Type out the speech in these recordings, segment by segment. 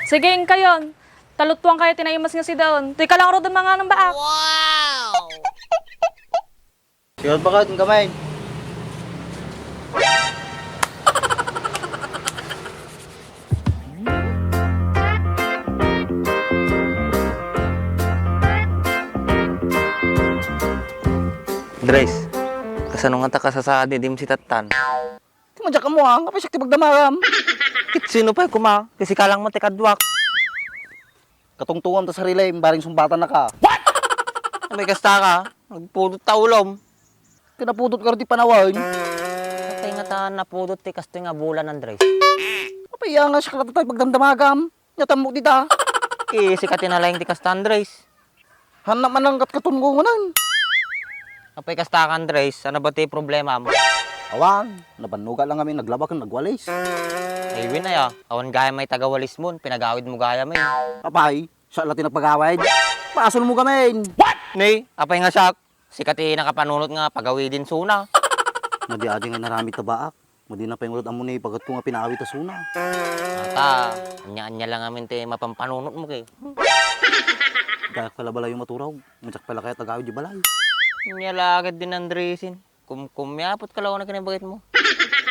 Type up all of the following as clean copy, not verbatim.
Sige, kayon. Talutwang kayo, tinayimas nga si Daon. Tuy ka lang ro doon mga ng baak. Wow! Siyon ba ka? Kamay. Dres, kasano nga ta kasasadi dim si Tatan? Timadya ka mo ha, kapay siya tibagdamaram. Kit sino pa kuma? Kasi kalang mo tikadwak. Katungtungan ta sa relay, baring sumbatan na ka. May kasta ka, nagpudot ta ulom. Kinapudot ka rin di panawan. Katay nga ta napudot ti kasto nga bulan ng Dres. Kapay nga siya kalata tayo pagdamdamagam. Nyatan mo dita. Kasi katinalayang ti kasta Dres. Hanap man ang katkatungungan. Kapay kasta ka Dres, ano ba ti problema mo? Awan, nabanuga lang kami, naglabak ng nagwalis. Ayun na ya, awan gaya may tagawalis mo, pinagawid mo gaya may. Kapay, siya lang tinagpagawad. Paasun mo kami. Ni, apay nga siyak. Sikati nakapanunot nga pagawidin suna. Madi-adi nga narami tabaak. Madi na pengulot amo ni pagkat ko nga pinawit ta suna. Ata, anya-anya lang amin ti mapampanunot mo kay. Dahil pala balay yung maturaw. Matsak pala kaya tagawid yung balay. Nyalagad din Andresin. Kumyapot ka lang na kinabagit mo.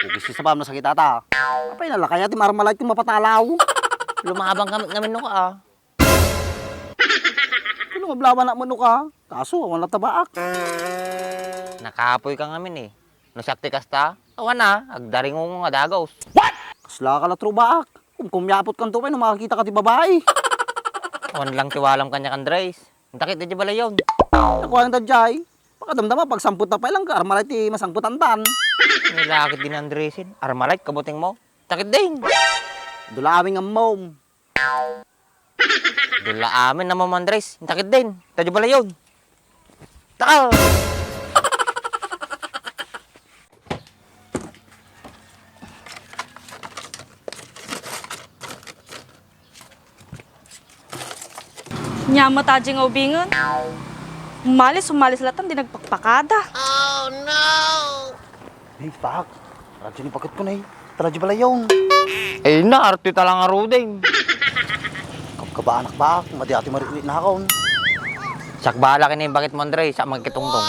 Kukis sa pam na sakit ata. Kapay nalakaya ti marmalay ti mapatalaw. Lumabang kami ngamin no ka ah. Kung mablawan na mo ka. Kaso, awan lang tabaak. Nakapoy ka ngamin eh. No sakti kasta, awan na, agdaring mo nga dagaws. Kasla ka na trubaak. Kung kumyapot kang tupay, makakita ka ti babae. Awan lang tiwalam kanya Andres. Takit di bala yun. Nakuha ng tadyay. Pakadamdama, pag samput na pa lang ka, armalay ti masangputan tan. Nilakit din Andresin. Armalite, kabuting mo. Takit din. Dula aming ang mom. Dula amin na mo Andres. Takit din. Tadyo bala yun. Taka! Nyama tajing ubingan. Umalis latan, di nagpakpakada. Oh no! Hey, fuck. Radyo ni pagkat ko na eh. Taradyo pala yun. Eh na, arte talang aruding. Kapkaba anak ba? Madi-ati mariulit na akon. Sakbala kini bakit mo Andres, sa magkitungtong.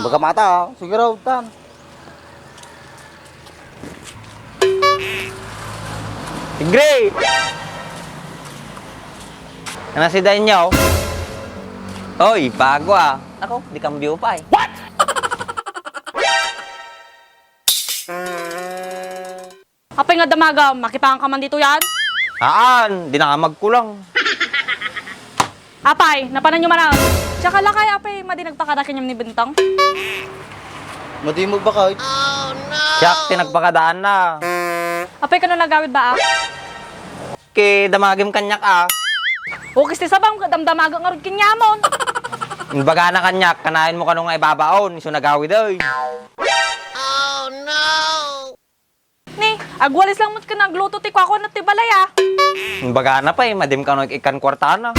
Baga mata ha. Sige raw, tan. Tigre! Ano si Danyo? Oy, bago ah. Ako, di kambyo pa eh. Apay nga damaga, makipangan ka man dito yan. Haan, di nakamag ko lang. Apay, napanan nyo man. Tsaka lakay, apay, madi nagpakada kanyang ni Bintang. Madi mo ba kahit? Oh no! Siyak, tinagpakadaan na. Apay, kano nagawid ba ak? Kay damagim kanyak ah. Ukis ti sabang, damdamaga nga rin kinyamon. Baga na kanyak, kanain mo kanong nga ibabaon. Iso nagawid oy. Oh no! Ni, agwalis lang mo't ka nagluto ti kwako na ti balaya. Baga na pa eh, madim ka nung ikan kwartana.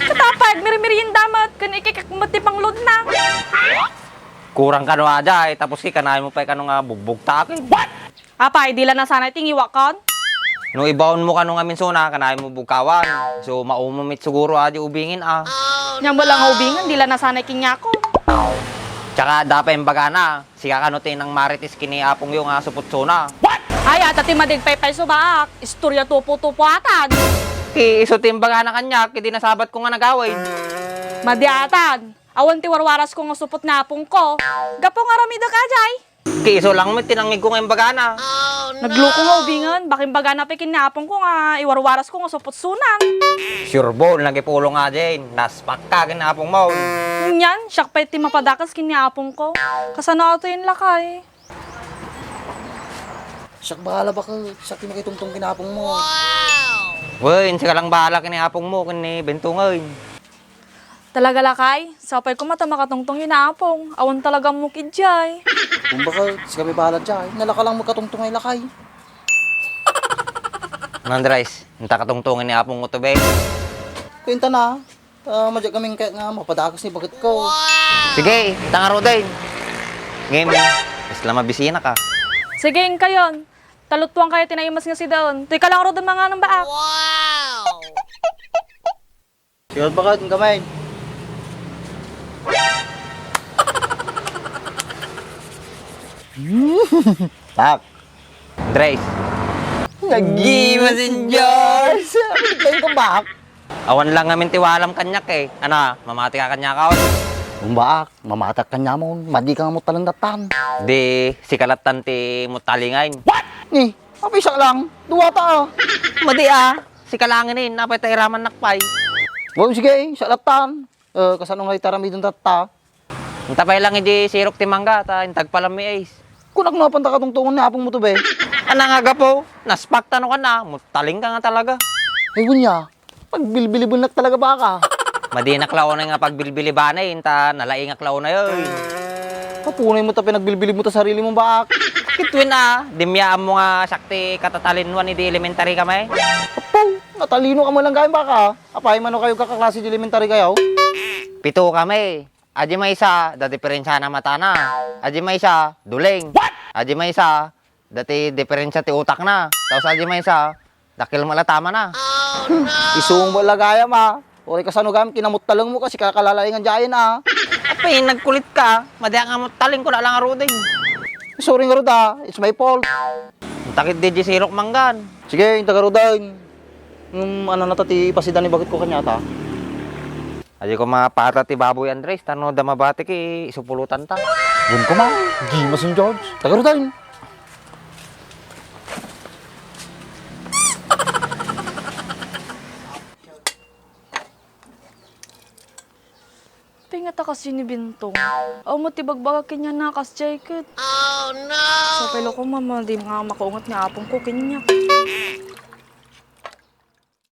Katapag, miri-miriin damat, kan ikikakmat ti panglod na. Kurang ka nung aja eh, tapos kanain mo pa kanong nga bugbog takin. Apay, di lang na sana tingiwa kon. Nung ibaon mo kanong nga minsuna, kanain mo bukawan. So maumumit siguro adi ubingin ah. Nyang walang ubingan, di lang na sana kinyako. Tsaka dapat yung baga na, siya kanutin ng maritis kiniapong yung suputsuna. Ay, atati madigpay-pay subak. Istorya tupo-tupo atan. Isutin baga na kanya, kiti nasabat ko nga nagawin. Madiatan. Awan ti warwaras ko nga supot na apong ko. Gapo nga ramida ka, Jay. Iso lang mo, tinangig ko nga yung baga na. Oh no! Nagluko nga ubingan. Baking baga na pikin na apong ko nga iwarwaras ko nga supot sunan. Sure ball, nagipulong nga din. Naspak ka, kinapong mo. Yan, siyak pa iti mapadakas kiniapong ko. Kasana ito yung lakay. Siyak bahala ba ka? Siyak makitungtong kinapong mo. Uy, sige lang bahala kiniapong mo, kini bentungay. Talaga lakay, sapay ko mata makatungtong inaapong. Awan talaga mukid, Jay. Kung baka, siya may bahala dyan. Nalaka lang magkatungtong ay lakay. Nandres, nita katungtungin ni apong ko to be. Kwenta na. Madya kaming kaya nga mapadakas ni bakit ko. Sige, tangaro din. Ngayon, mas lang mabisina ka. Sige, kayon. Talutwang kaya tinayimas nga si Daon. Tuy ka lang ro doon mga ng baak. Wow! Siyot ba ka? Kamay. Tak. Andres, Nag-gimasin, George! Kayo ka bak? awan lang ngamin tiwalam kanyak eh. Ano, mamati ka kanya ka. Umbak, mamatak ka niya mo. Madi ka nga mo talandatan. Di, si kalatan ti mutalingain. Ni, apa isa lang? Duwa ta. Madi ah, si kalangin eh, napay tayo raman nakpay. Wow, sige, sa latan. Kasanong nga itarami dun tata. Ang tapay lang hindi sirok ti mangga, ta intag pala mi ace. Kunak na panta ka tungtungan ni apong mo to be. Ano nga gapo, naspak tano ka na, mutaling ka nga talaga. Ay, bunya. Pagbilbilibon na talaga ba ka? Madi naklaw na nga pagbilbili ba na yun, ta nalaing aklaw na yun. Kapunay mo ta pinagbilbilib mo ta sarili mo bak. Kitwin ah, dimyaan mo nga sakti katatalinwan ni di elementary kami. Apaw, natalino ka mo lang kain baka. Apay mano kayo kakaklase di elementary kayo? Pito kami. Aji may isa, dati diferensya na mata na. Aji may isa, duling. Aji may isa, dati diferensya ti utak na. Tapos aji may isa, dakil malatama na. Oh no! Isung mo lagaya ma. Ori ka sanugam, kinamot talang mo kasi kakalalaingan dyan ah. Apay, nagkulit ka. Madya nga mo taling ko na lang aruding. Sorry nga Roda, it's my fault. Takit di sirok manggan. Sige, yung taga Rodain. Ano na tati, pasidan ni bakit ko kanya ta? Aji ko mapata ti baboy Andres, tano damabati ki isupulutan ta. Yun ko ma, Gimas yung George. Taga Rodain. Pingata kasi ni Bintong. Aw mo tibagbaga kanya nakas jacket. Oh no! Sa pelo ko mama, di nga makaungat ni apong ko kanya.